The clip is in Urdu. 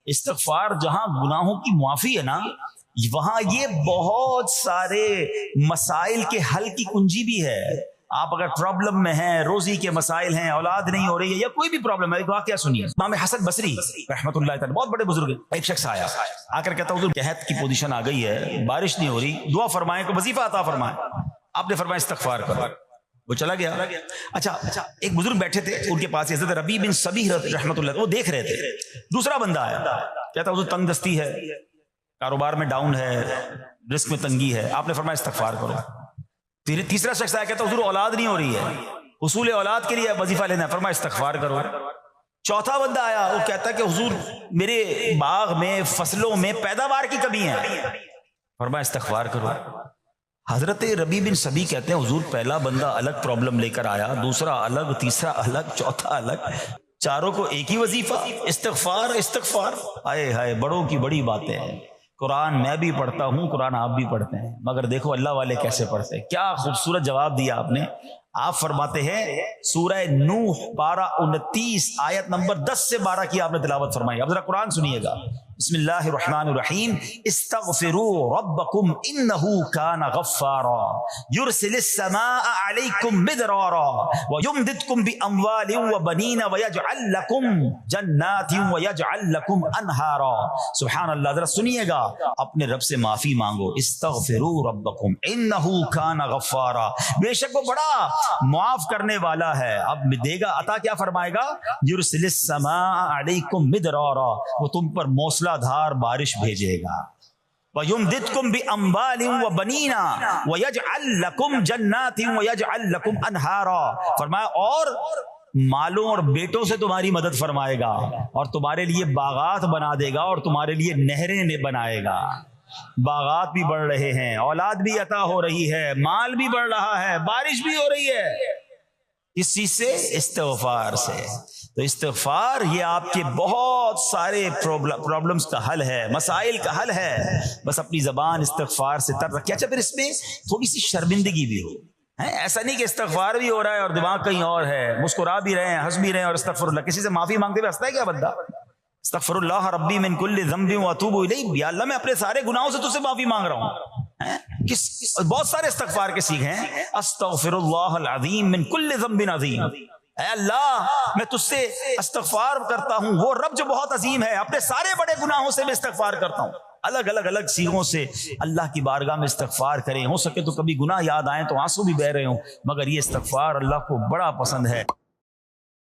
استغفار جہاں گناہوں کی معافی ہے نا، وہاں یہ بہت سارے مسائل کے حل کی کنجی بھی ہے۔ آپ اگر پرابلم میں ہیں، روزی کے مسائل ہیں، اولاد نہیں ہو رہی ہے، یا کوئی بھی پرابلم ہے، ایک واقعہ سنیے۔ امام حسن بصری رحمۃ اللہ تعالی، بہت بڑے بزرگ ہیں، ایک شخص آیا آ کر کہتا حضور قحط کی پوزیشن آ گئی ہے، بارش نہیں ہو رہی، دعا فرمائیں، کو وظیفہ عطا فرمائیں۔ آپ نے فرمایا استغفار کرو، وہ چلا گیا۔ اچھا ایک بزرگ بیٹھے تھے ان کے پاس، حضرت ربیع بن صبیح رحمۃ اللہ، وہ دیکھ رہے تھے۔ دوسرا بندہ آیا، کہتا حضور تنگ دستی ہے، کاروبار میں ڈاؤن ہے، رزق میں تنگی ہے، آپ نے فرمایا استغفار کرو۔ تیسرا شخص آیا، کہتا حضور اولاد نہیں ہو رہی ہے، حصول اولاد کے لیے وظیفہ لینا ہے، فرمایا استغفار کرو۔ چوتھا بندہ آیا، وہ کہتا ہے کہ حضور میرے باغ میں، فصلوں میں پیداوار کی کمی ہے، فرمایا استغفار کرو۔ حضرت ربیع بن صبیح کہتے ہیں حضور پہلا بندہ الگ پرابلم لے کر آیا، دوسرا الگ، تیسرا الگ، چوتھا الگ، چاروں کو ایک ہی وظیفہ، استغفار استغفار۔ ہائے ہائے، بڑوں کی بڑی باتیں ہیں۔ قرآن میں بھی پڑھتا ہوں، قرآن آپ بھی پڑھتے ہیں، مگر دیکھو اللہ والے کیسے پڑھتے ہیں۔ کیا خوبصورت جواب دیا آپ نے۔ آپ فرماتے ہیں سورہ نوح پارہ 29 آیت نمبر 10 سے 12 کی آپ نے تلاوت فرمائی۔ اب ذرا قرآن سنیے گا۔ بسم اللہ الرحمن الرحیم، استغفروا ربکم انہ کان غفارا یرسل السماء علیکم مدرارا ویمددکم باموال وبنین ویجعل لکم جنات ویجعل لکم انہارا۔ سبحان اللہ، ذرا سنیے گا، اپنے رب سے معافی مانگو۔ استغفروا ربکم انہ کان غفارا، بے شک وہ بڑا معاف کرنے والا ہے۔ اب دے گا عطا، کیا فرمائے گا؟ یرسل السماء علیکم مدرارا، وہ تم پر موسلا دھار بارش بھیجے گا۔ وَيُمْدِدْكُمْ بِأَمْوَالٍ وَبَنِينَ وَيَجْعَلْ لَكُمْ جَنَّاتٍ وَيَجْعَلْ لَكُمْ أَنْهَارًا، فرمایا اور مالوں اور بیٹوں سے تمہاری مدد فرمائے گا، اور تمہارے لیے باغات بنا دے گا، اور تمہارے لیے نہریں بنائے گا۔ باغات بھی بڑھ رہے ہیں، اولاد بھی عطا ہو رہی ہے، مال بھی بڑھ رہا ہے، بارش بھی ہو رہی ہے، اس چیز سے، استغفار سے۔ تو استغفار یہ آپ کے بہت سارے پرابلمز کا حل ہے، مسائل کا حل ہے۔ بس اپنی زبان استغفار سے تر رکھیں۔ اچھا پھر اس میں تھوڑی سی شرمندگی بھی ہو، ایسا نہیں کہ استغفار بھی ہو رہا ہے اور دماغ کہیں اور ہے، مسکرا بھی رہے ہیں، ہنس بھی رہے ہیں، اور استغفر اللہ، کسی سے معافی مانگتے ہوئے ہنستا ہے کیا بندہ؟ استغفر اللہ ربی من کل ذنب واتوب الیہ، یا اللہ میں اپنے سارے گناہوں سے تجھ سے معافی مانگ رہا ہوں۔ بہت سارے استغفار کے سیکھ ہیں، استغفر اللہ العظیم من کل ذنب عظیم، اے اللہ میں تجھ سے استغفار کرتا ہوں، وہ رب جو بہت عظیم ہے، اپنے سارے بڑے گناہوں سے میں استغفار کرتا ہوں۔ الگ الگ سیغوں سے اللہ کی بارگاہ میں استغفار کریں، ہو سکے تو کبھی گناہ یاد آئیں تو آنسو بھی بہہ رہے ہوں، مگر یہ استغفار اللہ کو بڑا پسند ہے۔